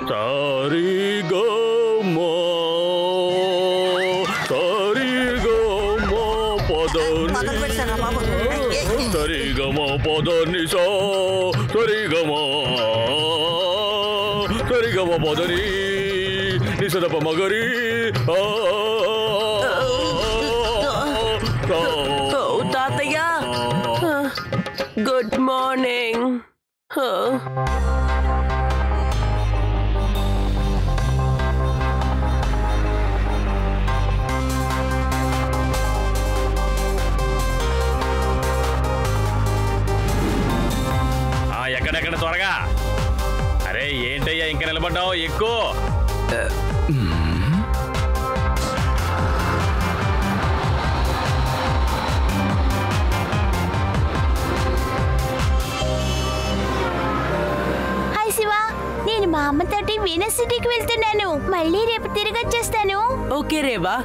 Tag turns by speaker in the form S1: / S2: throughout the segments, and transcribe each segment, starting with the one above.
S1: సరిగమా సరిగమా పదని సరిగమా పదని సరిగమా సరిగమా పదని నిసదప మగరి
S2: తాతయ్య గుడ్ మార్నింగ్.
S1: ఎక్కడెక్కడ త్వరగా. అరే ఏంటయ్యా ఇంకా నిలబడ్డావు? ఎక్కువ
S3: నేను మా అమ్మతోటి వీనస్ సిటీకి వెళ్తున్నాను. మళ్ళీ రేపు తిరిగి వచ్చేస్తాను.
S2: Okay Reva,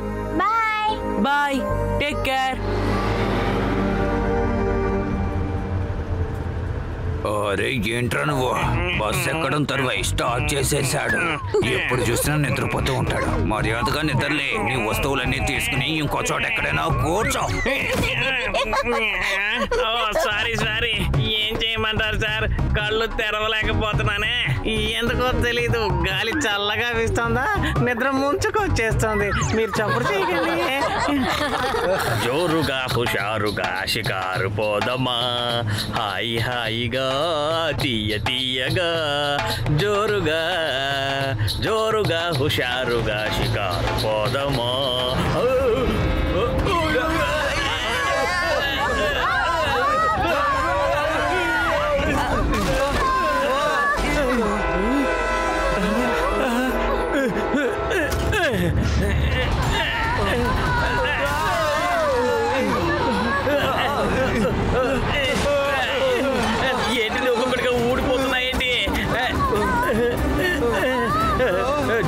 S3: bye
S2: bye, take care.
S4: అరే ఏంట్రా నువ్వు? బస్ ఎక్కడం తరువై స్టార్ట్ చేసేసాడు. ఎప్పుడు చూసినా నిద్రపోతూ ఉంటాడు. మర్యాదగా నిద్రలే. నీ వస్తువులన్నీ తీసుకుని ఇంకో చోట ఎక్కడైనా కూర్చో.
S5: సారీ సారీ, ఏం చేయమంటారు సార్? కళ్ళు తెరవలేకపోతున్నానే. ఎందుకో తెలీదు, గాలి చల్లగా వీస్తుందా, నిద్ర ముంచుకొచ్చేస్తుంది. మీరు చప్పుడు చేయకండి.
S1: జోరుగా హుషారుగా షికారు పోదమ్మా, హాయి హాయిగా తీయ తీయగా. జోరుగా జోరుగా హుషారుగా షికారు పోదమ్మా. ఏంటి ఒక్కొక్కటిగా ఊడిపోతున్నాయేంటి?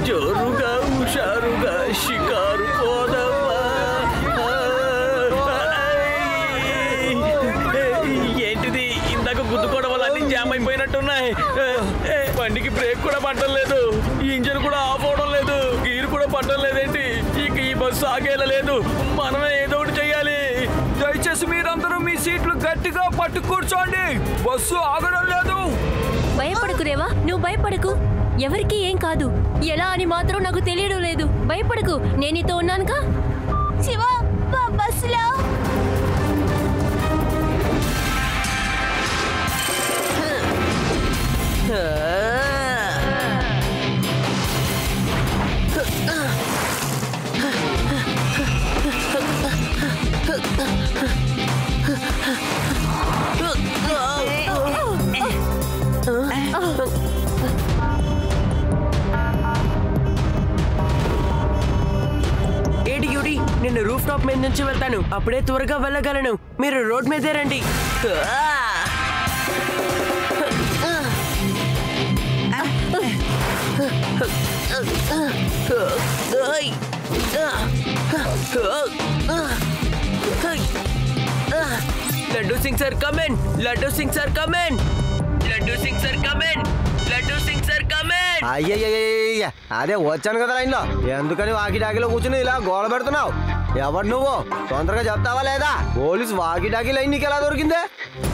S1: జోరుగా హుషారుగా షికారు పోదమ్మా. ఏంటిది? ఇందాక గుద్దుకోవడం వల్ల అన్ని జామ్ అయిపోయినట్టున్నాయి. బండికి బ్రేక్ కూడా పట్టలేదు, ఇంజన్ కూడా ఆఫ్ అవడం లేదు, గీరు కూడా పట్టడం లేదేంటి? ఇక ఈ బస్సు ఆగేలా. మనమే ఏదో ఒకటి చెయ్యాలి.
S6: దయచేసి మీరందరూ మీ సీట్లు గట్టిగా పట్టు కూర్చోండి. బస్సు ఆగడం లేదు.
S7: భయపడకు రేవా, నువ్వు భయపడకు. ఎవరికి ఏం కాదు. ఎలా అని మాత్రం నాకు తెలియడం లేదు. భయపడకు, నేను నీతో ఉన్నానుగా.
S3: శివ, బస్సులో
S2: ఏడి యూడి, నేను రూఫ్ టాప్ మీద నుంచి వెళ్తాను. అప్పుడే త్వరగా వెళ్ళగలను. మీరు రోడ్ మీదే రండి. Laddu Singh sir come on, Laddu Singh sir come on, Laddu Singh sir come on, Laddu Singh sir come on.
S8: అయ్యయ్య, అదే వచ్చాను కదా లైన్లో. ఎందుకని వాకిటాకిలో కూర్చుని ఇలా గోల పెడుతున్నావు? ఎవరు నువ్వు? తొందరగా చెప్తావా లేదా? పోలీస్ వాకిటాకి లైన్ నీకు ఎలా దొరికిందే?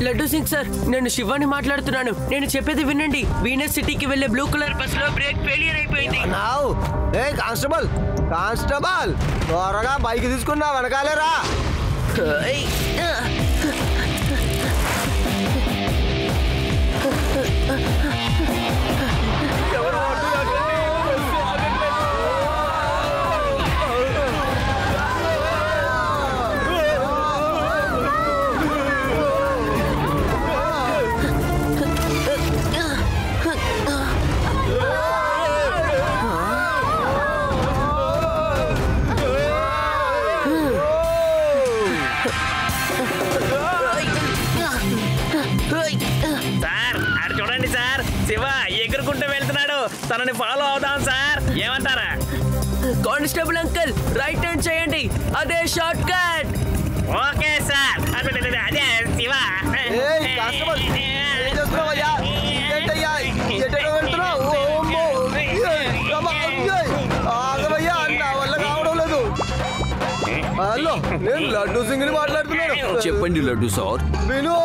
S2: లడ్డూ సింగ్ సార్, నేను శివాని మాట్లాడుతున్నాను. నేను చెప్పేది వినండి. వీనస్ సిటీకి వెళ్లే బ్లూ కలర్ బస్ లో బ్రేక్ ఫెయిలియర్ అయిపోయింది.
S8: ఏ కానిస్టేబుల్, కానిస్టేబుల్, త్వరగా బైక్ తీసుకున్నా వెనకాలేరా.
S5: సార్ ఆడు చూడండి సార్, శివ ఎగురుకుంటూ వెళ్తున్నాడు. తనని ఫాలో అవుదాం సార్, ఏమంటారా?
S2: కానిస్టేబుల్ అంకుల్, రైట్ హ్యాండ్ చేయండి, అదే షార్ట్ కట్.
S5: Okay sir. అదే శివ.
S8: హలో, నేను లడ్డు సింగ్ ని మాట్లాడుతున్నాను.
S6: చెప్పండి లడ్డు సార్.
S8: విను,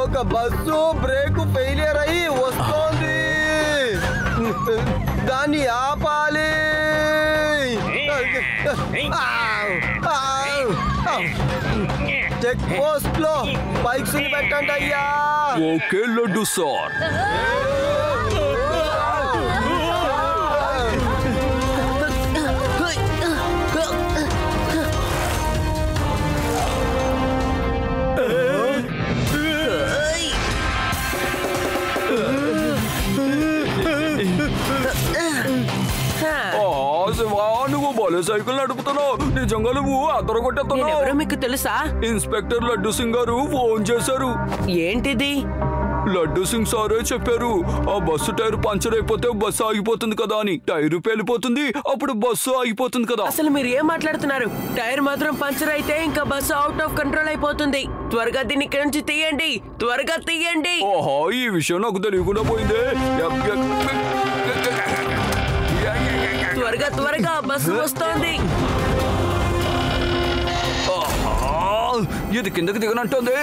S8: ఒక బస్సు బ్రేక్ ఫెయిలియర్ అయ్యి వస్తోంది, దాన్ని ఆపాలి. చెక్ పోస్ట్ లో బైక్స్ పెట్టండి అయ్యా.
S6: Okay laddu sir. నువ్వు భలే సైకిల్ నడుపుతున్నావు. నిజంగా నువ్వు అదరగొట్టేస్తున్నావు.
S2: ఎవరో మీకు తెలుసా?
S6: ఇన్స్పెక్టర్ లడ్డు సింగ్ గారు ఫోన్ చేశారు.
S2: ఏంటిది?
S6: లడ్డు సింగ్ సారే చెప్పారు, ఆ బస్సు టైర్ పంచర్ అయిపోతే బస్సు ఆగిపోతుంది కదా అని. టైరు పేలిపోతుంది, అప్పుడు బస్సు ఆగిపోతుంది కదా.
S2: అసలు మీరు ఏం మాట్లాడుతున్నారు? టైర్ మాత్రం పంచర్ అయితే ఇంకా బస్సు అవుట్ ఆఫ్ కంట్రోల్ అయిపోతుంది. త్వరగా దీన్ని ఇక్కడి నుంచి తీయండి, త్వరగా తీయండి.
S6: ఓహో, ఈ విషయం నాకు తెలియకుండా పోయిందే.
S2: త్వరగా త్వరగా బస్సు వస్తోంది.
S6: ఇది కిందకి దిగనంటుంది.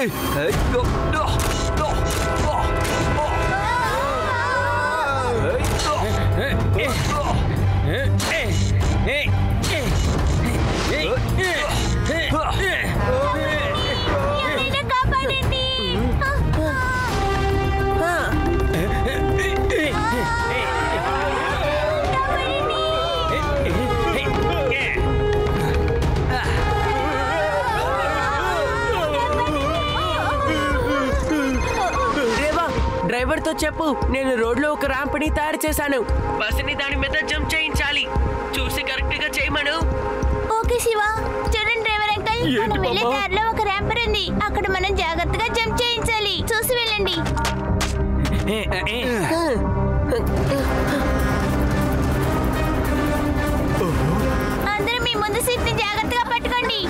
S2: డ్రైవర్ తో చెప్పు, నేను రోడ్ లో ఒక ర్యాంప్ ని తయారు చేశాను. బస్సుని దాని మీద జంప్ చేయించాలి. చూసి కరెక్ట్ గా చేయమను.
S3: ఓకే శివ. చూడండి డ్రైవర్ అంకల్, మనం వెళ్ళే దారిలో ఒక ర్యాంపర్ ఉంది. అక్కడ మనం జాగ్రత్తగా జంప్ చేయించాలి. చూసి వెళ్ళండి. అందరూ మీ ముందు సీట్ ని జాగ్రత్తగా పట్టుకోండి.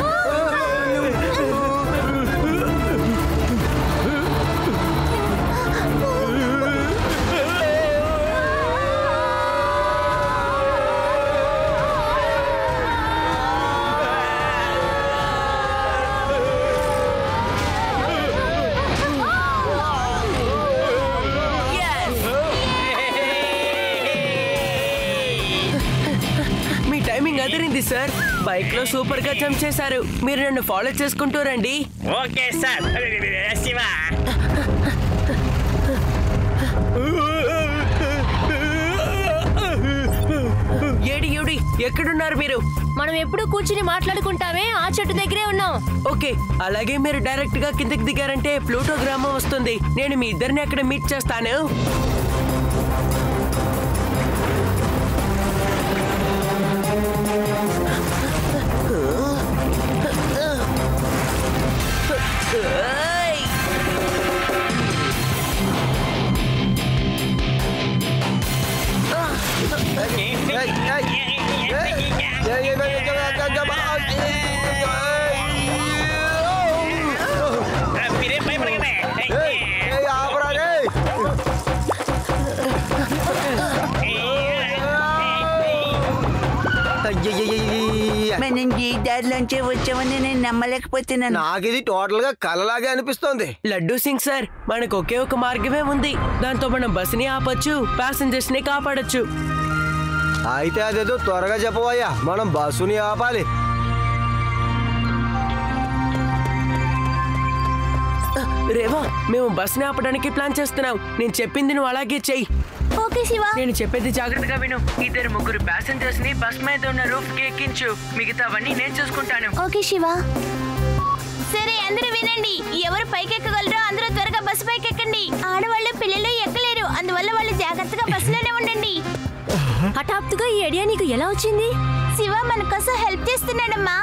S2: అదిరింది సార్. బైక్ లో సూపర్ గా జంప్ చేశారు. మీరు నన్ను ఫాలో చేసుకుంటూ రండి.
S5: Okay sir. శివ,
S2: ఏడి ఎక్కడున్నారు మీరు?
S7: మనం ఎప్పుడు కూర్చుని మాట్లాడుకుంటామే, ఆ చెట్టు దగ్గరే ఉన్నాం.
S2: ఓకే, అలాగే మీరు డైరెక్ట్ గా కిందకి దిగారంటే ప్లూటో గ్రామం వస్తుంది. నేను మీ ఇద్దరిని అక్కడ మీట్ చేస్తాను.
S9: మనం ఈ దారిలోంచి వచ్చామని నేను నమ్మలేకపోతున్నాను.
S8: నాకు ఇది టోటల్ గా కలలాగే అనిపిస్తోంది.
S2: లడ్డూ సింగ్ సార్, మనకు ఒకే ఒక మార్గమే ఉంది. దాంతో మనం బస్సుని ఆపొచ్చు, ప్యాసింజర్స్ ని కాపాడొచ్చు.
S8: అయితే అదేదో త్వరగా చెప్పవయ్యా, మనం బస్సుని ఆపాలి.
S2: రేవా, మేము బస్సుని ఆపడానికి ప్లాన్ చేస్తున్నాం. నేను చెప్పింది నువ్వు అలాగే చెయ్యి.
S3: ఓకే శివ.
S2: నేను చెప్పేది జాగ్రత్తగా విను. 2-3 ప్యాసింజర్స్ ని బస్ మీద ఉన్న రూఫ్ కి ఎక్కించు. మిగతావన్నీ నేను చూసుకుంటాను.
S3: ఓకే శివ. సరే, అందరూ వినండి. ఎవరు పైకెక్కగలరో అందరూ త్వరగా బస్సు పైకెక్కండి. ఆడవాళ్ళు పిల్లలు ఎక్కలేరు, అందువల్ల వాళ్ళు జాగ్రత్తగా బస్సులోనే ఉండండి.
S7: హఠాత్తుగా ఈ ఐడియా నీకు ఎలా వచ్చింది?
S3: శివ మన కోసం హెల్ప్ చేస్తున్నాడమ్మా.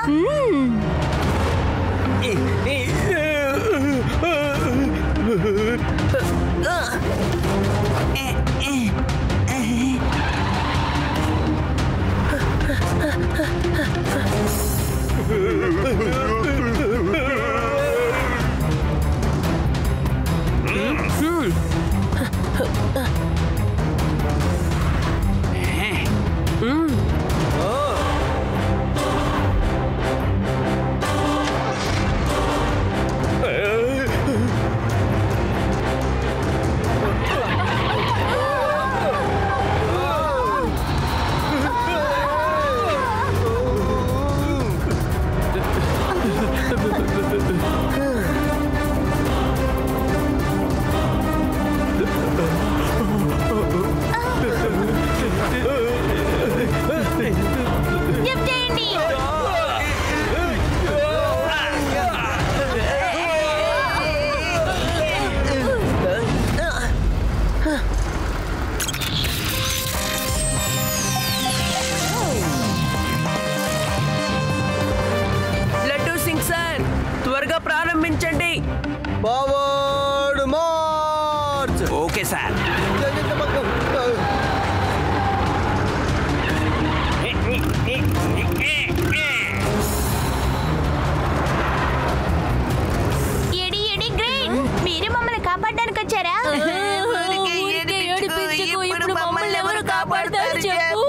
S7: కాపాడతారు చెప్పు.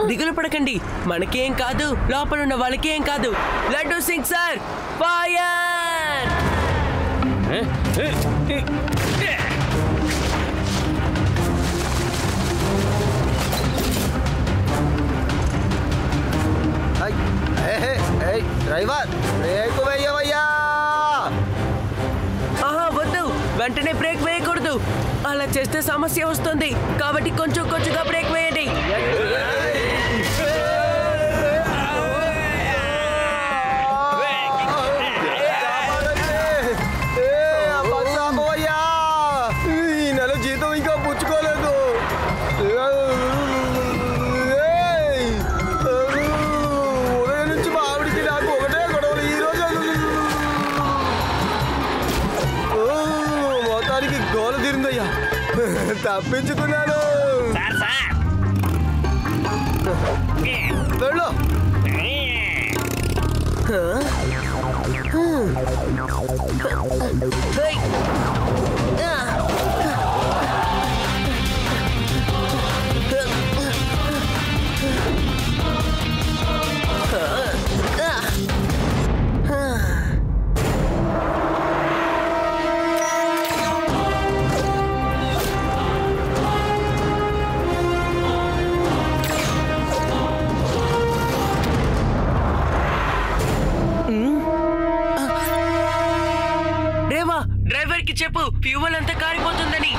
S2: దిగులు పడకండి, మనకేం కాదు, లోపల ఉన్న వాళ్ళకి ఏం కాదు. Laddu Singh sir, fire!
S8: Driver brake వేయవయ్యా.
S2: వద్దు, వెంటనే బ్రేక్ వేయకూడదు. అలా చేస్తే సమస్య వస్తుంది. కాబట్టి కొంచెం కొంచెంగా బ్రేక్ వేయండి.
S8: ఈ నెల జీతం ఇంకా పుచ్చుకోలేదు. ఉదయం నుంచి మా ఆవిడికి నాకు ఒకటే గొడవలు. ఈరోజు మొత్తానికి గోల తీరిందయ్యా. తప్పించుకున్నాను. వెళ్ళు.
S2: డ్రైవర్ కి చెప్పు, ఫ్యూవల్ అంతా కారిపోతుందని.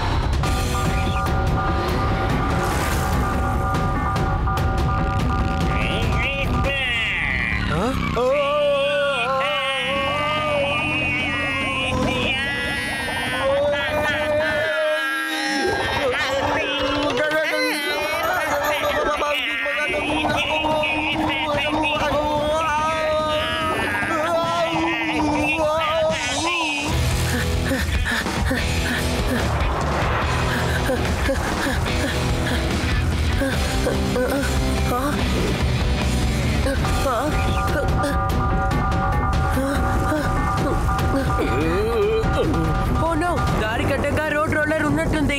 S2: దారికి అడ్డంగా రోడ్ రోలర్ ఉన్నట్టుంది.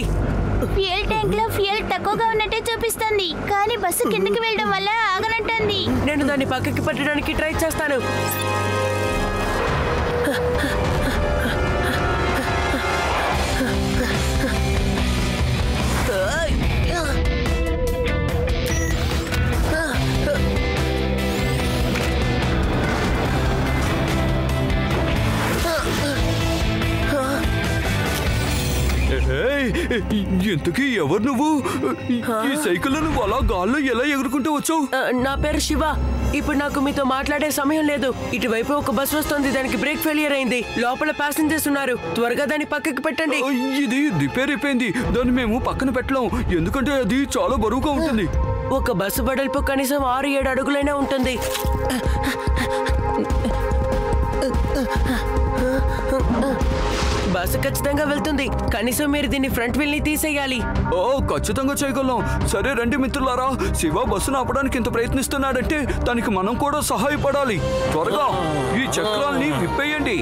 S3: ఫ్యూయల్ ట్యాంక్ లో ఫ్యూయల్ తక్కువగా ఉన్నట్టే చూపిస్తుంది, కానీ బస్సు కిందకి వెళ్ళడం వల్ల ఆగనట్టుంది.
S2: నేను దాన్ని పక్కకి పెట్టడానికి ట్రై చేస్తాను.
S6: ఇంతకీ ఎవరు నువ్వు? ఈ సైకిల్ నువ్వు అలా గాల్లో ఎలా ఎగురుకుంటూ వచ్చావు?
S2: నా పేరు శివ. ఇప్పుడు నాకు మీతో మాట్లాడే సమయం లేదు. ఇటువైపు ఒక బస్ వస్తుంది, దానికి బ్రేక్ ఫెయిలియర్ అయింది. లోపల ప్యాసింజర్స్ ఉన్నారు. త్వరగా దాన్ని పక్కకి పెట్టండి.
S6: ఇది రిపేర్ అయిపోయింది. దాన్ని మేము పక్కన పెట్టలేం, ఎందుకంటే అది చాలా బరువుగా ఉంటుంది.
S2: ఒక బస్సు వెడల్పు కనీసం 6-7 అడుగులైనా ఉంటుంది. బస్సు ఖచ్చితంగా వెళ్తుంది. కనీసం మీరు దీన్ని ఫ్రంట్ వీల్ ని తీసేయాలి.
S6: ఓ, ఖచ్చితంగా చేయగలం. సరే రండి మిత్రులారా, శివ బస్సును ఆపడానికి ఇంత ప్రయత్నిస్తున్నాడంటే దానికి మనం కూడా సహాయపడాలి. త్వరగా ఈ చక్రాల్ని విప్పేయండి.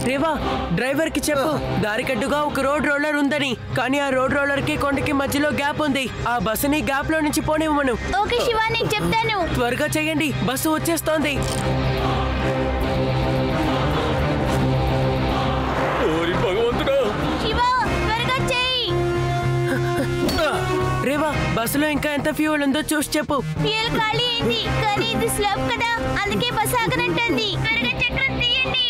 S2: రేవా, డ్రైవర్ కి చెప్పు, దారికడ్డుగా ఒక రోడ్ రోలర్ ఉందని. కానీ ఆ రోడ్ రోలర్ కి కొండకి మధ్యలో గ్యాప్ ఉంది. ఆ బస్సుని గ్యాప్ లో నుంచి పోనివ్వను.
S3: ఓకే శివ, నేను చెప్తాను.
S2: త్వరగా చెయ్యండి, బస్సు వచ్చేస్తోంది.
S3: శివ, త్వరగా చెయ్యి.
S2: రేవా, బస్సులో ఇంకా ఎంత ఫ్యూయల్ ఉందో చూసి చెప్పు.
S3: ఫ్యూయల్ ఖాళీ అయింది, కానీ ఇది స్లాబ్ కదా, అందుకే బస్సు ఆగనంటుంది. త్వరగా చక్రం తీయండి.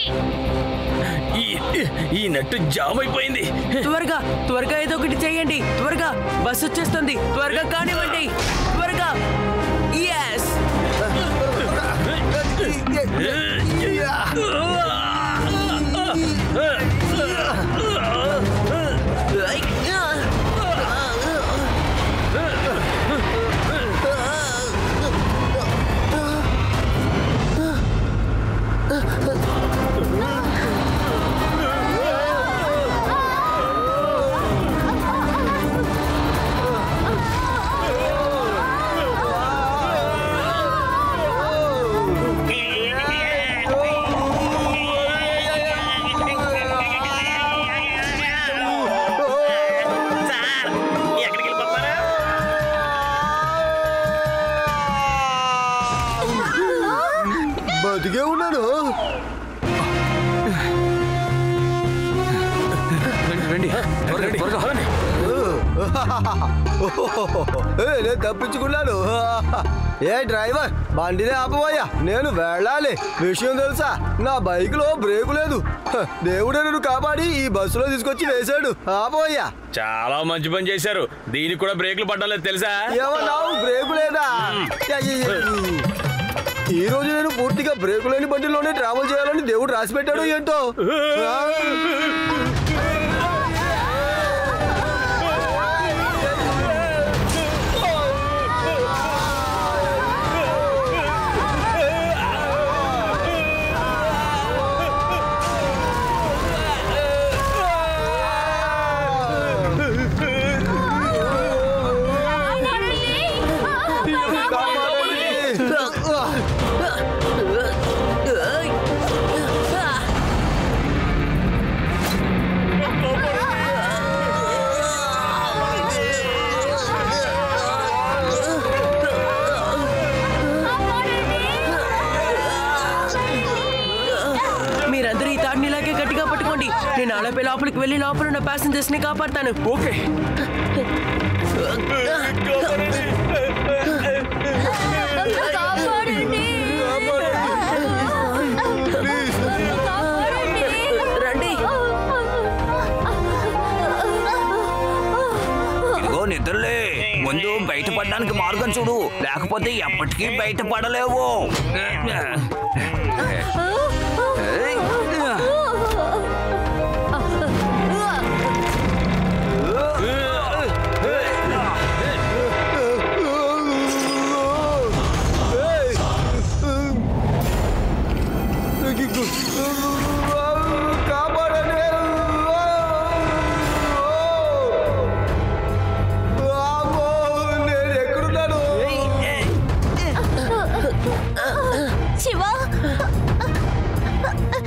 S1: ఈ నట్టు జామ్ అయిపోయింది.
S2: త్వరగా ఏదో ఒకటి చేయండి. త్వరగా, బస్సు వచ్చేస్తుంది. త్వరగా కానివ్వండి, త్వరగా. yes
S6: రండి త్వరగా
S8: నేను తప్పించుకున్నాను. ఏ డ్రైవర్, బండినే ఆపబోయా, నేను వెళ్ళాలి. విషయం తెలుసా, నా బైక్ లో బ్రేకు లేదు. దేవుడే నన్ను కాపాడి ఈ బస్సులో తీసుకొచ్చి వేశాడు. ఆపోయ్యా.
S1: చాలా మంచి పని చేశారు. దీనికి కూడా బ్రేకులు పడ్డలేదు తెలుసా?
S8: ఏమన్నావు? బ్రేకు లేదా? ఈ రోజు నేను పూర్తిగా బ్రేకు లేని బండిలోనే ట్రావెల్ చేయాలని దేవుడు రాసి పెట్టాడు ఏంటో.
S2: మీరందరూ ఈ తాడిని ఇలాగే గట్టిగా పట్టుకోండి. నేను ఆలపే లోపలికి వెళ్ళి లోపల ఉన్న ప్యాసింజర్స్ ని కాపాడతాను.
S6: ఓకే.
S2: రండి.
S4: ఇదిగో నిద్రలే, ముందు బయటపడడానికి మార్గం చూడు, లేకపోతే ఎప్పటికీ బయటపడలేవు.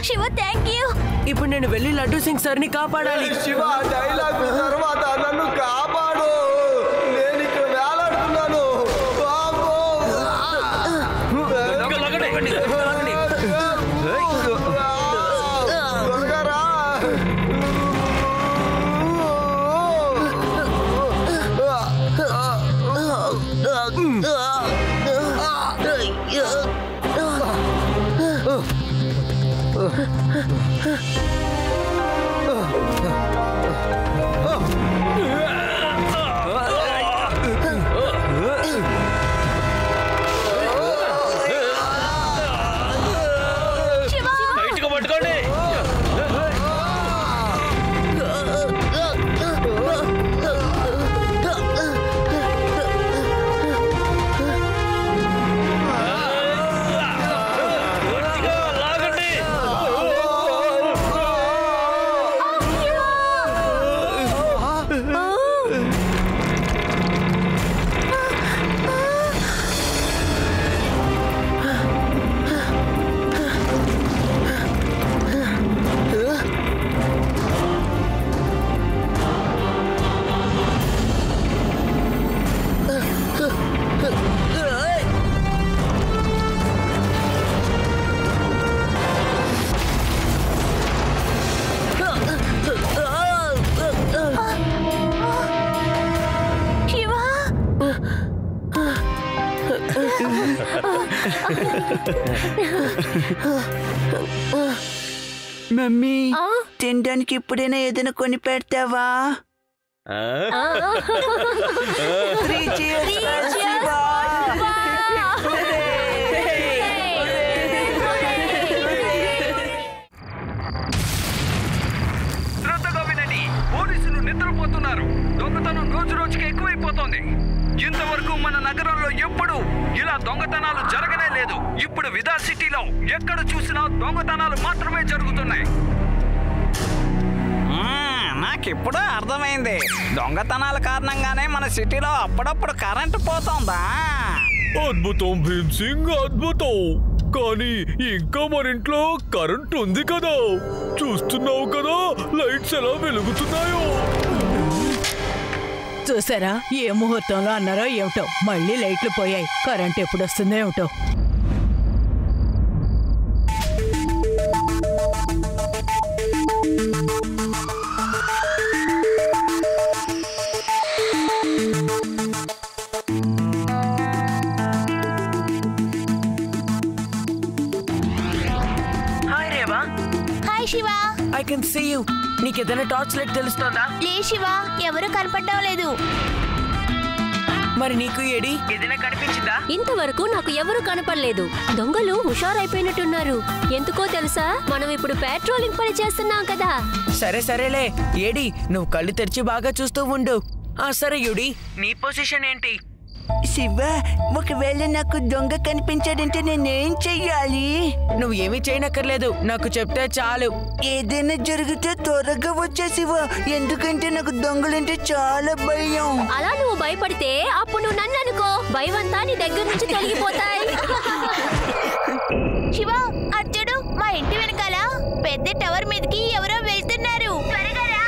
S3: Shiva, thank you.
S2: ఇప్పుడు నేను వెళ్ళి లడ్డూ సింగ్ సార్ ని కాపాడాలి.
S8: శివ, డైలాగ్ తర్వాత నన్ను కాపాడు. నేను ఇక్కడ వేలాడుతున్నాను.
S1: బయటకు పట్టుకోండి.
S9: మమ్మీ, తినడానికి ఇప్పుడైనా ఏదైనా కొని పెడతావా? 3 cheers for Shiva.
S6: శ్రద్ధగా వినండి, పోలీసులు నిద్రపోతున్నారు. దొంగతనం రోజు రోజుకి ఎక్కువైపోతోంది. ఇంతవరకు మన నగరంలో ఎప్పుడు ఇలా దొంగతనాలు జరగనే లేదు. ఇప్పుడు విదా సిటీలో ఎక్కడ చూసినా దొంగతనాలు మాత్రమే జరుగుతున్నాయి.
S5: నాకిప్పుడు అర్థమైంది. దొంగతనాల కారణంగానే మన సిటీలో అప్పుడప్పుడు కరెంటు పోతుందా?
S1: అద్భుతం భీమ్ సింగ్, అద్భుతం. కానీ ఇంకా మన ఇంట్లో కరెంట్ ఉంది కదా, చూస్తున్నావు కదా లైట్స్ ఎలా వెలుగుతున్నాయో.
S10: చూసారా, ఏ ముహూర్తంలో అన్నారో ఏమిటో, మళ్ళీ లైట్లు పోయాయి. కరెంట్ ఎప్పుడు వస్తుందో ఏమిటో.
S3: Shiva.
S2: I can see you. నీకేదైనా టార్చ్ లైట్ తెలుస్తుందా?
S3: లే శివ, ఎవరు కనపడటం లేదు.
S2: మరి నీకు ఏడి ఏదైనా కనిపించిందా?
S7: ఇంతవరకు నాకు ఎవరు కనపడలేదు. దొంగలు హుషారైపోయినట్టున్నారు. ఎందుకో తెలుసా, మనం ఇప్పుడు పెట్రోలింగ్ పని చేస్తున్నాం కదా.
S2: సరేలే ఏడి, నువ్వు కళ్ళు తెరిచి బాగా చూస్తూ ఉండు. సరే యుడి, నీ పొజిషన్ ఏంటి?
S9: శివ, ఒకవేళ నాకు దొంగ కనిపించాడంటే నేనేం చెయ్యాలి?
S2: నువ్వు ఏమీ చేయనక్కర్లేదు, నాకు చెప్తే చాలు.
S9: ఏదైనా జరిగితే త్వరగా వచ్చే శివ, ఎందుకంటే నాకు దొంగలంటే చాలా భయం.
S7: అలా నువ్వు భయపడితే అప్పుడు నువ్వు నన్ను అనుకో, భయమంతా నీ దగ్గర నుంచి తొలగిపోతాయి.
S3: శివ, అర్జుడు, మా ఇంటి వెనకాల పెద్ద టవర్ మీదకి ఎవరో వెళ్తున్నారు. త్వరగా రా.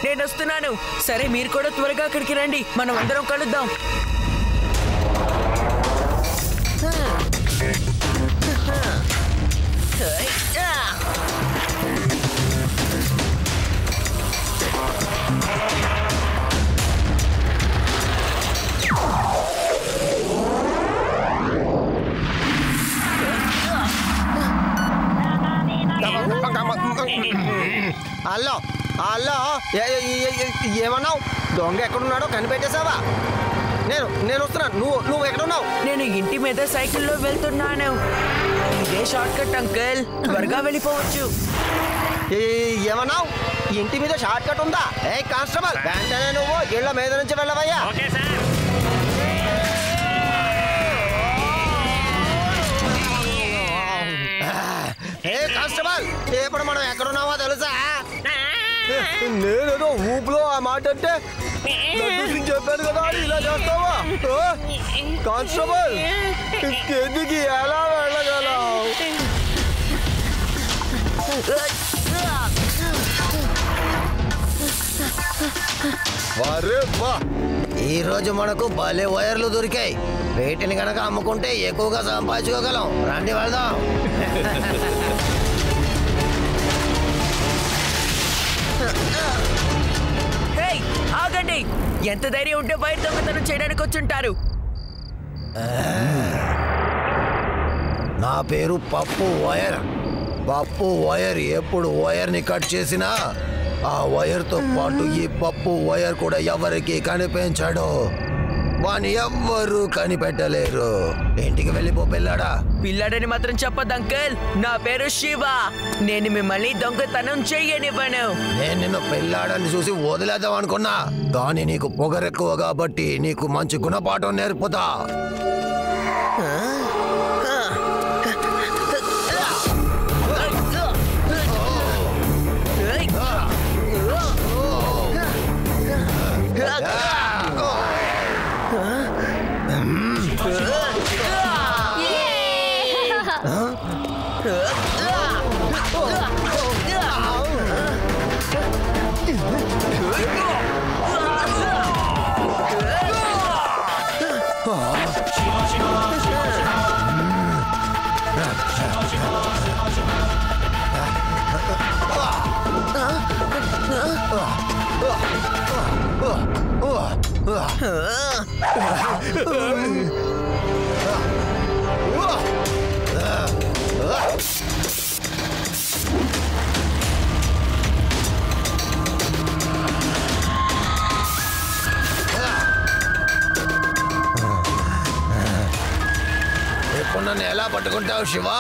S2: నేను వస్తున్నాను. సరే, మీరు కూడా త్వరగా అక్కడికి రండి, మనం అందరం కలుద్దాం.
S8: హలో హలో, ఏమన్నావు? దొంగ ఎక్కడున్నాడో కనిపెట్టేశావా? నేను వస్తున్నాను. నువ్వు ఎక్కడున్నావు?
S2: నేను ఇంటి మీద సైకిల్లో వెళ్తున్నాను. ఇదే షార్ట్ కట్ అంకుల్, త్వరగా వెళ్ళిపోవచ్చు.
S8: ఏమన్నావు? ఇంటి మీద షార్ట్ కట్ ఉందా? ఏ కానిస్టేబుల్, వెంటనే నువ్వు ఇళ్ల మీద నుంచి వెళ్ళవయ్యా.
S5: Okay sir.
S8: ఏ కానిస్టేబుల్, ఇప్పుడు మనం ఎక్కడున్నావో తెలుసా? నేనేదో ఊపులో ఆ మాట అంటే చెప్పాను కదా, ఇలా చేస్తావా? కానిస్టేబుల్, ఎందుకు ఎలా వెళ్ళగలవు? ఈ రోజు మనకు భలే వైర్లు దొరికాయి. వీటిని కనుక అమ్ముకుంటే ఎక్కువగా సంపాదించుకోగలం. రండి వెళ్దాం.
S2: ఆగండి, ఎంత ధైర్యం ఉంటే బయట దొంగతనం చేయడానికి వచ్చుంటారు.
S8: నా పేరు పప్పు వైర్. పప్పు వైర్ ఎప్పుడు వైర్ని కట్ చేసినా ఆ వైర్తో పాటు ఈ పప్పు వైర్ కూడా ఎవరికి కనిపించడు. వాని ఎవ్వరూ కనిపెట్టలేరు. ఇంటికి వెళ్ళిపో పిల్లాడా.
S2: పిల్లాడని మాత్రం చెప్పద్దు అంకుల్, నా పేరు శివ. నేను మిమ్మల్ని దొంగతనం చెయ్యనివ్వను.
S8: నేను నిన్ను పిల్లాడని చూసి వదిలేద్దాం అనుకున్నా, కానీ నీకు పొగరెక్కువ కాబట్టి నీకు మంచి గుణపాఠం నేర్పుతా. ఇప్పుడు నన్ను ఎలా పట్టుకుంటావు శివా?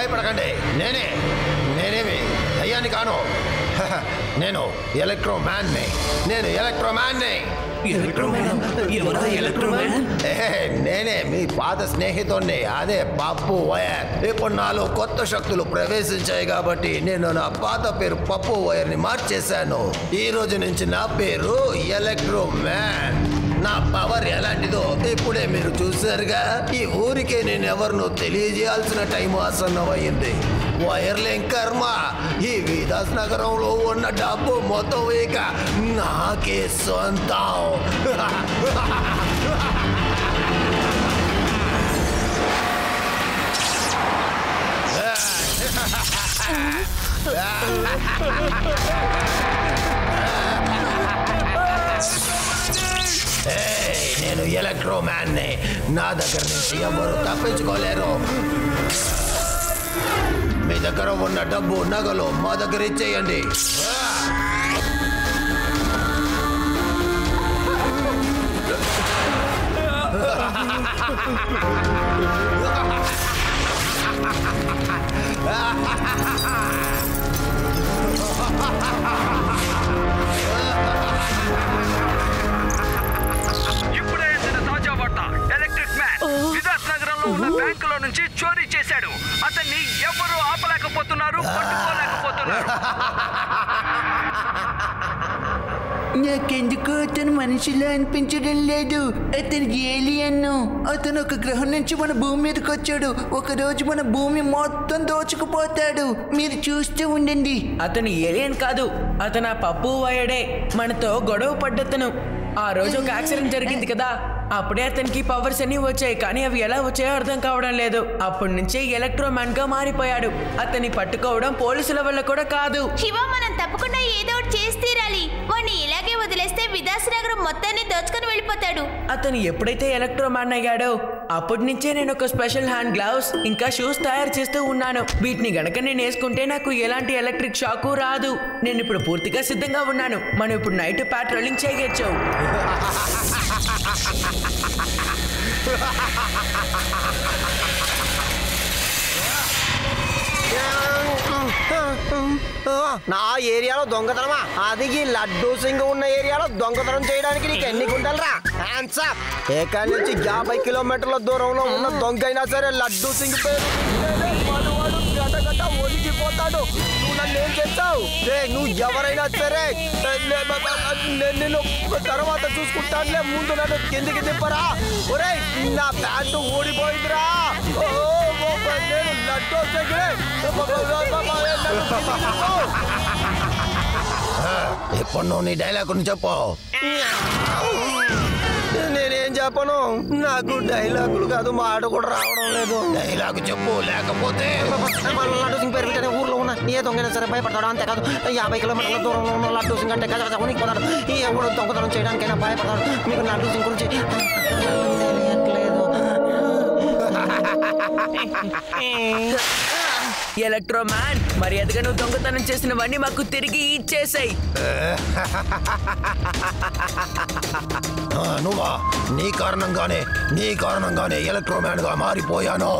S11: భయపడకండి. నేనేమి దయ్యాన్ని కాను. నేను ఎలక్ట్రో మ్యాన్ని. నేనే మీ పాత స్నేహితుడిని. అదే పప్పు వైర్. ఇప్పుడు నాలో కొత్త శక్తులు ప్రవేశించాయి కాబట్టి నేను నా పాత పేరు పప్పు వైర్ ని మార్చేశాను. ఈ రోజు నుంచి నా పేరు ఎలక్ట్రో మ్యాన్. నా పవర్ ఎలాంటిదో ఇప్పుడే మీరు చూశారుగా. ఈ ఊరికే నేను ఎవరినో తెలియజేయాల్సిన టైం ఆసన్నమైంది. వైర్లేం కర్మ, ఈ విదాస్ నగరంలో ఉన్న డబ్బు మొత్తం ఇక నాకే సొంతం. నేను ఎలక్ట్రో మ్యాన్ని. నా దగ్గర నుంచి ఎవరు తప్పించుకోలేరు. మీ దగ్గర ఉన్న డబ్బు నగలు మా దగ్గర ఇచ్చేయండి.
S6: ఇప్పుడే అందిన తాజా వార్త. ఎలక్ట్రిక్ మ్యాన్ విదాస్ నగరంలో ఉన్న బ్యాంకులో నుంచి చోరీ చేశాడు. అతన్ని ఎవరు ఆపలేకపోతున్నారు, పట్టుకోలేకపోతున్నారు.
S9: నాకెందుకు అతను మనిషిలా అనిపించడం లేదు. అతను ఏలియన్. అతను ఒక గ్రహం నుంచి మన భూమి మీదకి వచ్చాడు. ఒక రోజు మన భూమి మొత్తం దోచుకుపోతాడు. మీరు చూస్తూ ఉండండి.
S2: అతను ఏలియన్ కాదు, అతను ఆ పప్పు వాయడే. మనతో గొడవ పడ్డతను. ఆ రోజు ఒక యాక్సిడెంట్ జరిగింది కదా, అప్పుడే అతనికి పవర్స్ అన్ని వచ్చాయి. కానీ అవి ఎలా వచ్చాయో అర్థం కావడం లేదు. అప్పటి నుంచే ఎలక్ట్రో మ్యాన్ గా మారిపోయాడు. అతన్ని పట్టుకోవడం పోలీసుల వల్ల కూడా కాదు.
S3: శివ, మనం తప్పకుండా ఏదో ఒకటి చేసి తీరాలి. వాడిని ఇలాగే వదిలేస్తే విదాస్ నగరం మొత్తాన్ని దోచుకొని వెళ్ళిపోతాడు.
S2: అతను ఎప్పుడైతే ఎలక్ట్రో మ్యాన్ అయ్యాడో అప్పటి నుంచే నేను ఒక స్పెషల్ హ్యాండ్ గ్లౌస్ ఇంకా షూస్ తయారు చేస్తూ ఉన్నాను. వీటిని గనక నేను వేసుకుంటే నాకు ఎలాంటి ఎలక్ట్రిక్ షాకు రాదు. నేను ఇప్పుడు పూర్తిగా సిద్ధంగా ఉన్నాను. మనం ఇప్పుడు నైట్ పాట్రోలింగ్ చేయొచ్చు.
S8: నా ఏరియాలో దొంగతనమా? అది ఈ లడ్డూ సింగ్ ఉన్న ఏరియాలో దొంగతనం చేయడానికి నీకు ఎన్ని గుంటలరా? ఎక్కడి నుంచి 50 కిలోమీటర్ల దూరంలో ఉన్న దొంగ అయినా సరే లడ్డూ సింగ్ పేరు గట ఒలిగిపోతాడు. నువ్వు నన్ను ఏం చేస్తావు? నువ్వు ఎవరైనా సరే నేను తర్వాత చూసుకుంటానులే. ముందు నన్ను కిందికి తిప్పరా. ఒరే, నా ప్యాంటు ఊడిపోయిందిరా. నేను లడ్డూ సింగ్.
S11: ఇప్పుడు నువ్వు నీ డైలాగ్ చెప్పు.
S8: నేనేం చెప్పను, నాకు డైలాగులు కాదు మాట కూడా రావడం లేదు.
S11: డైలాగ్ చెప్పు, లేకపోతే
S8: లడ్డూ సింగ్ పేరు పెట్టిన ఊర్లో ఉన్న ఏ దొంగైనా సరే భయపడతాడు. అంతేకాదు 50 కిలోమీటర్ల దూరంలో ఉన్న లడ్డూ సింగ్ అంటే కదా ఉనికిపోతాడు. ఎవడు దొంగతనం చేయడానికైనా భయపడతాడు. మీకు లడ్డూ సింగ్ గురించి తెలియట్లేదు.
S2: ఎలక్ట్రో మ్యాన్, మర్యాదగా నువ్వు దొంగతనం చేసినవన్నీ మాకు తిరిగి ఇచ్చేసాయి.
S11: నువ్వా? నీ కారణంగానే ఎలక్ట్రో మ్యాన్ గా మారిపోయాను.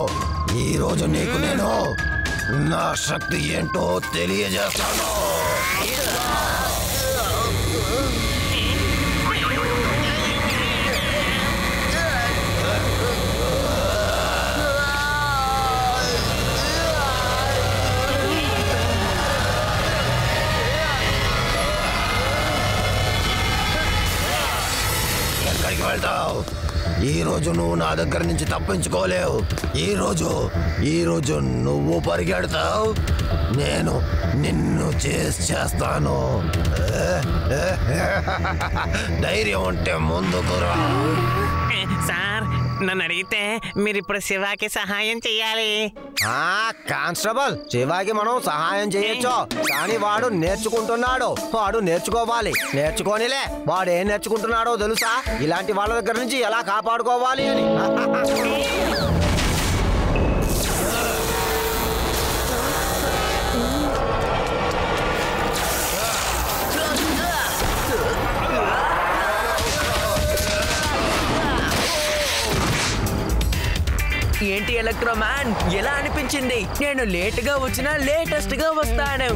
S11: ఈ రోజు నీకు నేను నా శక్తి ఏంటో తెలియజేస్తాను. ఎక్కడికి వెళ్తావు? ఈ రోజు నువ్వు నా దగ్గర నుంచి తప్పించుకోలేవు. ఈ రోజు నువ్వు పరిగెడతావు, నేను నిన్ను చేస్తాను. ధైర్యం ఉంటే ముందుకు రా.
S5: సార్, నన్ను అడిగితే మీరు ఇప్పుడు శివాకి సహాయం చెయ్యాలి.
S8: కానిస్టేబుల్, శివాకి మనం సహాయం చేయొచ్చు, కానీ వాడు నేర్చుకుంటున్నాడు. వాడు నేర్చుకోవాలి. నేర్చుకోనిలే. వాడు ఏం నేర్చుకుంటున్నాడో తెలుసా? ఇలాంటి వాళ్ళ దగ్గర నుంచి ఎలా కాపాడుకోవాలి అని.
S2: ఏంటి ఎలక్ట్రో మ్యాన్, ఎలా అనిపించింది? నేను లేట్ గా వచ్చినా లేటెస్ట్ గా వస్తాను.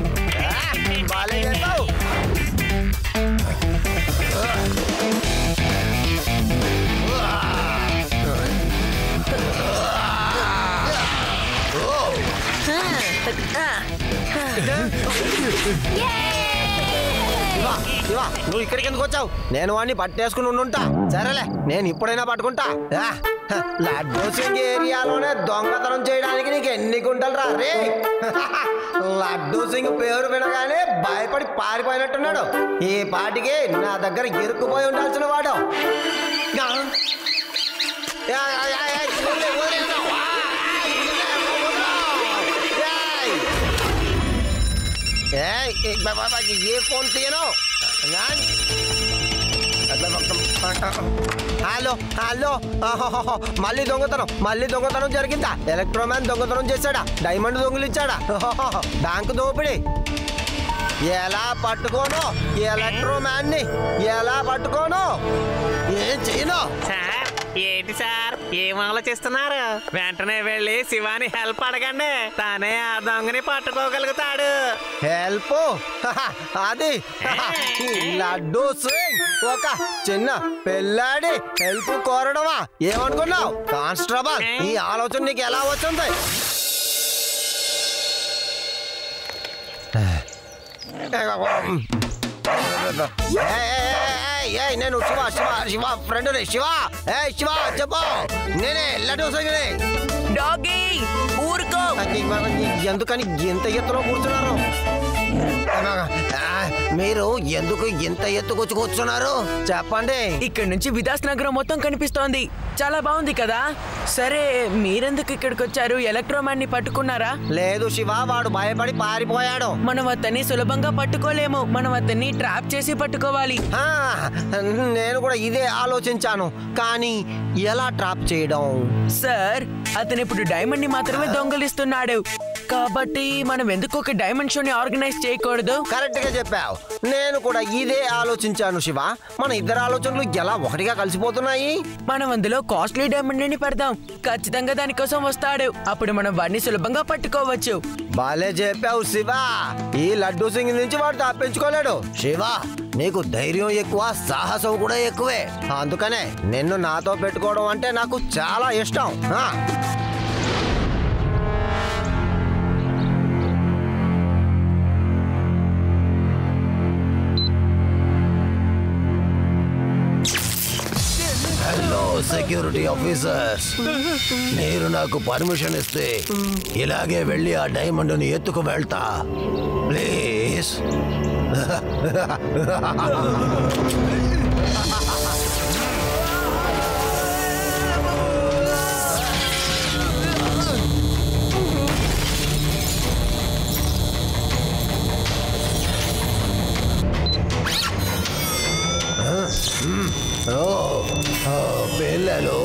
S8: నువ్వు ఇక్కడికి ఎందుకు వచ్చావు? నేను వాడిని పట్టేసుకుని ఉంటా. సరేలే, నేను ఇప్పుడైనా పట్టుకుంటా. లడ్డూ సింగ్ ఏరియాలోనే దొంగతనం చేయడానికి నీకు ఎన్ని గుంటలు రా రే? లడ్డూ సింగ్ పేరు వినగానే భయపడి పారిపోయినట్టున్నాడు. ఈ పాటికి నా దగ్గర ఇరుక్కుపోయి ఉండాల్సిన వాడు. ఏ ఫోన్ తీయను. హలో హలో, మళ్ళీ దొంగతనం జరిగిందా? ఎలక్ట్రోమ్యాన్ దొంగతనం చేశాడా? డైమండ్ దొంగిలించాడా? బ్యాంకు దోపిడి. ఎలా పట్టుకోను ఎలక్ట్రోమ్యాన్ ని? ఎలా పట్టుకోను? ఏం చేయను?
S5: ఏంటి సార్, ఏం ఆలోచిస్తున్నారు? వెంటనే వెళ్ళి శివాని హెల్ప్ అడగండి, తానే ఆ దొంగని పట్టుకోగలుగుతాడు.
S8: హెల్ప్? అది లడ్డూ సింగ్ ఒక చిన్న పిల్లాడి హెల్ప్ కోరడమా? ఏమనుకున్నావు కానిస్టేబుల్? ఈ ఆలోచన నీకు ఎలా వచ్చింది? నేను శివ ఫ్రెండ్ శివ. శివ చెప్పు, నేనే లడ్డూ సింగ్ని.
S2: డాగీ ఊరుకో.
S8: ఎందుకని ఎంత ఎత్తులో కూర్చున్నారు? మీరు ఎందుకు ఇంత ఎత్తుకొచ్చి కూర్చున్నారు చెప్పండి.
S2: ఇక్కడ నుంచి విదాస్ నగరం మొత్తం కనిపిస్తోంది. చాలా బాగుంది కదా. సరే, మీరెందుకు ఇక్కడికి వచ్చారు? ఎలక్ట్రోమ్యాన్ ని పట్టుకున్నారా?
S8: లేదు శివ, వాడు భయపడి పారిపోయాడు.
S2: మనం అతన్ని సులభంగా పట్టుకోలేము. మనం అతన్ని ట్రాప్ చేసి పట్టుకోవాలి.
S8: నేను కూడా ఇదే ఆలోచించాను, కానీ ఎలా ట్రాప్ చేయడం?
S2: సార్, అతను ఇప్పుడు డైమండ్ ని మాత్రమే దొంగలిస్తున్నాడు. కాబట్టి మనం ఎందుకు ఒక డైమండ్ షోని ఆర్గనైజ్ చేయకూడదు?
S8: కరెక్ట్ గా చెప్పావు. నేను కూడా ఇదే ఆలోచించాను శివ. మన ఇద్దరు ఆలోచనలు ఎలా ఒకటిగా కలిసిపోతున్నాయి.
S2: మనం అందులో కాస్ట్లీ డైమండ్ ని పెడదాం. ఖచ్చితంగా దానికోసం వస్తాడు. అప్పుడు మనం వాడిని సులభంగా పట్టుకోవచ్చు.
S8: బాలే చెప్పావు శివ. ఈ లడ్డూ సింగ్ నుంచి వాడు తప్పించుకోలేడు. శివ, నీకు ధైర్యం ఎక్కువ, సాహసం కూడా ఎక్కువే. అందుకనే నిన్ను నాతో పెట్టుకోవడం అంటే నాకు చాలా ఇష్టం.
S11: హలో సెక్యూరిటీ ఆఫీసర్స్, మీరు నాకు పర్మిషన్ ఇస్తే ఇలాగే వెళ్ళి ఆ డైమండ్ని ఎత్తుకు వెళ్తా ప్లీజ్. పిల్లలు,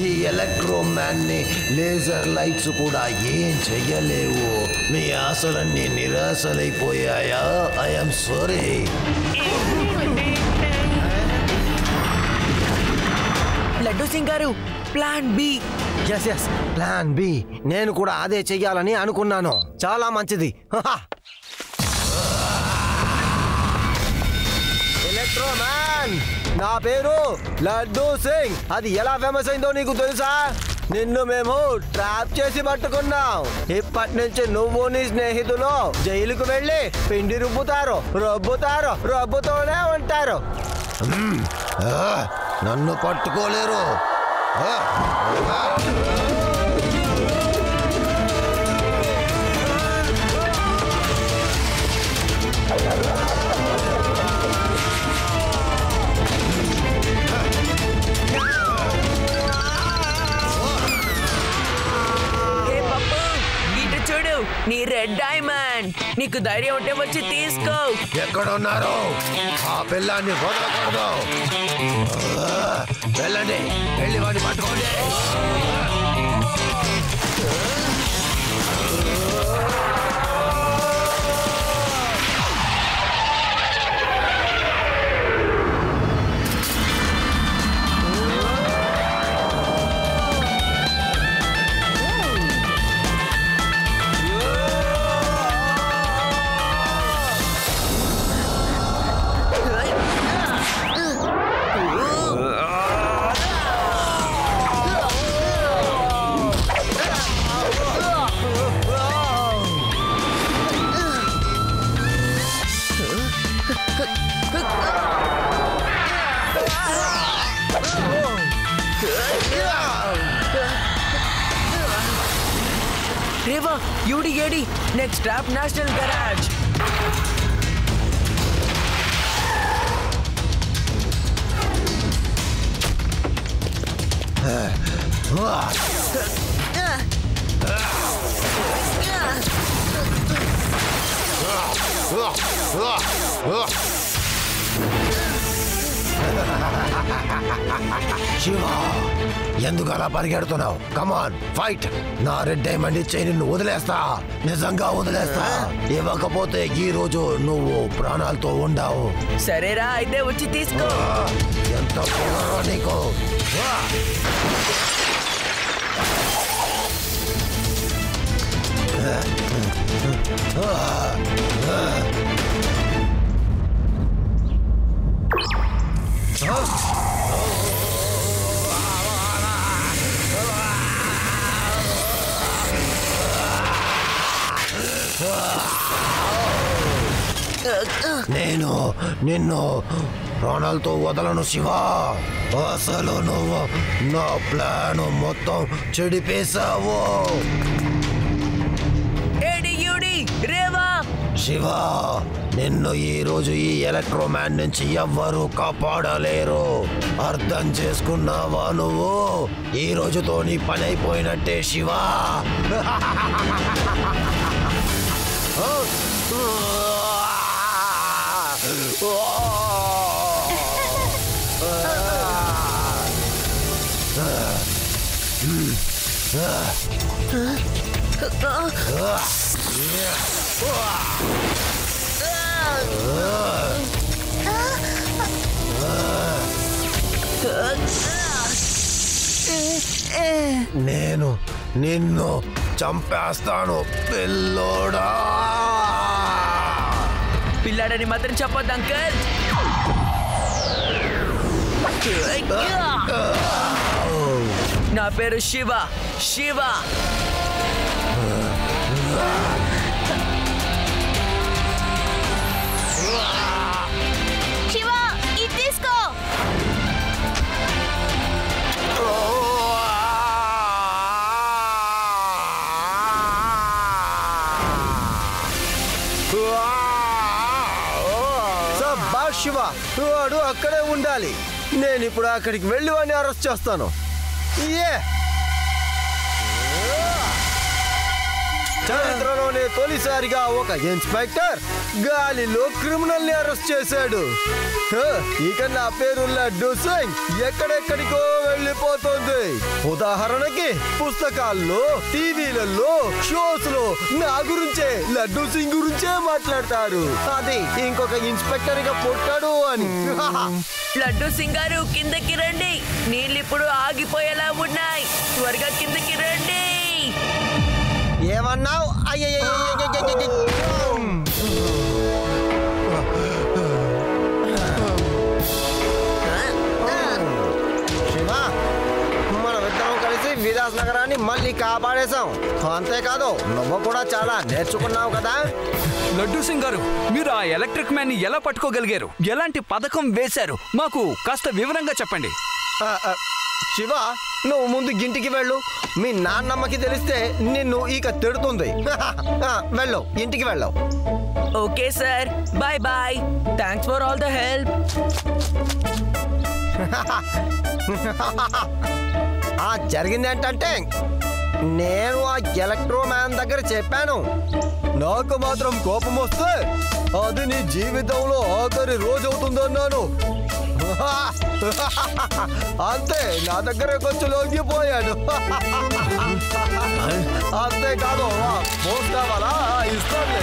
S11: ఈ ఎలక్ట్రోమ్యాన్ ని లేజర్ లైట్స్ కూడా ఏం చెయ్యలేవు. మీ ఆశలన్నీ నిరాశలైపోయాయా? I'm sorry.
S2: లడ్డూ సింగ్ గారు, plan B.
S8: Yes plan B. నేను కూడా అదే చెయ్యాలని అనుకున్నాను. చాలా మంచిది. ఎలక్ట్రోమ్యాన్, నా పేరు లడ్డూ సింగ్. అది ఎలా ఫేమస్ అయిందో నీకు తెలుసా? నిన్ను మేము ట్రాప్ చేసి పట్టుకున్నాం. ఇప్పటి నుంచి నువ్వు నీ స్నేహితులు జైలుకు వెళ్ళి పిండి రుబ్బుతూనే ఉంటారు.
S11: నన్ను పట్టుకోలేరు.
S2: చూడు, నీ రెడ్ డైమండ్. నీకు ధైర్యం ఉంటే వచ్చి తీసుకో.
S11: ఎక్కడున్నారు? ఆ పిల్లాన్ని వదలకూడదు. వెళ్ళండి, వెళ్ళి వాడిని పట్టుకోండి.
S2: రేవా యూడి ఏడి next stop national garage.
S11: Shiva, ఎందుకు అలా పరిగెడుతున్నావు? Come on fight. నా రెడ్ డైమండ్ ఇచ్చే నిన్ను వదిలేస్తా, నిజంగా వదిలేస్తా. ఇవ్వకపోతే ఈ రోజు నువ్వు ప్రాణాలతో ఉండవు.
S2: సరేరా, అయితే వచ్చి తీసుకో.
S11: ఎంత పొగరో నీకు. నేను నిన్ను ప్రాణాలతో వదలను శివ. అసలు నువ్వు నా ప్లాన్ మొత్తం చెడిపేశావు. శివ, నిన్ను ఈ రోజు ఈ ఎలక్ట్రోమ్యాన్ నుంచి ఎవ్వరూ కాపాడలేరు. అర్థం చేసుకున్నావా నువ్వు? ఈ రోజుతో నీ పని అయిపోయినట్టే శివ. నేను నిన్ను చంపేస్తాను పిల్లోడా.
S2: పిల్లాడని మాత్రం చెప్పొద్దు అంకల్. నా పేరు శివ. శివ
S3: శివ, ఇది తీసుకో.
S8: శివ, వాడు అక్కడే ఉండాలి. నేను ఇప్పుడు అక్కడికి వెళ్ళి వాడిని అరెస్ట్ చేస్తాను. చరిత్రలోనే తొలిసారిగా ఒక ఇన్స్పెక్టర్ గాలిలో క్రిమినల్ ని అరెస్ట్ చేశాడు. ఇక నా పేరు లడ్డూ సింగ్ ఎక్కడెక్కడికో వెళ్ళిపోతుంది. ఉదాహరణకి పుస్తకాల్లో, టీవీలలో, షోస్ లో నా గురించే, లడ్డూ సింగ్ గురించే మాట్లాడతారు. అది ఇంకొక ఇన్స్పెక్టర్ గా పుట్టాడు అని.
S2: లడ్డూ సింగ్ గారు, కిందకి రండి. నీళ్ళు ఇప్పుడు ఆగిపోయేలా ఉన్నాయి. త్వరగా కిందకి రండి.
S8: ఏమన్నావు? శివ, మనమిద్దరం కలిసి విలాస్ నగరాన్ని మళ్ళీ కాపాడేశాం. అంతేకాదు, నువ్వు కూడా చాలా నేర్చుకున్నావు కదా.
S6: లడ్డూ సింగ్ గారు, మీరు ఆ ఎలక్ట్రిక్ మ్యాన్ ని ఎలా పట్టుకోగలిగారు? ఎలాంటి పథకం వేశారు? మాకు కాస్త వివరంగా చెప్పండి.
S8: శివ, నువ్వు ముందు ఇంటికి వెళ్ళు. మీ నాన్నమ్మకి తెలిస్తే నిన్ను ఇక తిడుతుంది. వెళ్ళు, ఇంటికి వెళ్ళు.
S2: Okay sir, bye bye. Thanks for all the help.
S8: జరిగింది ఏంటంటే, నేను ఆ ఎలక్ట్రో మ్యాన్ దగ్గర చెప్పాను, నాకు మాత్రం కోపం వస్తే అది నీ జీవితంలో ఆఖరి రోజు అవుతుందన్నాను. అంతే, నా దగ్గర కొంచెం లొంగిపోయాడు. అంతేకాదు, పోస్ట్ కావాలా? ఇస్తాను.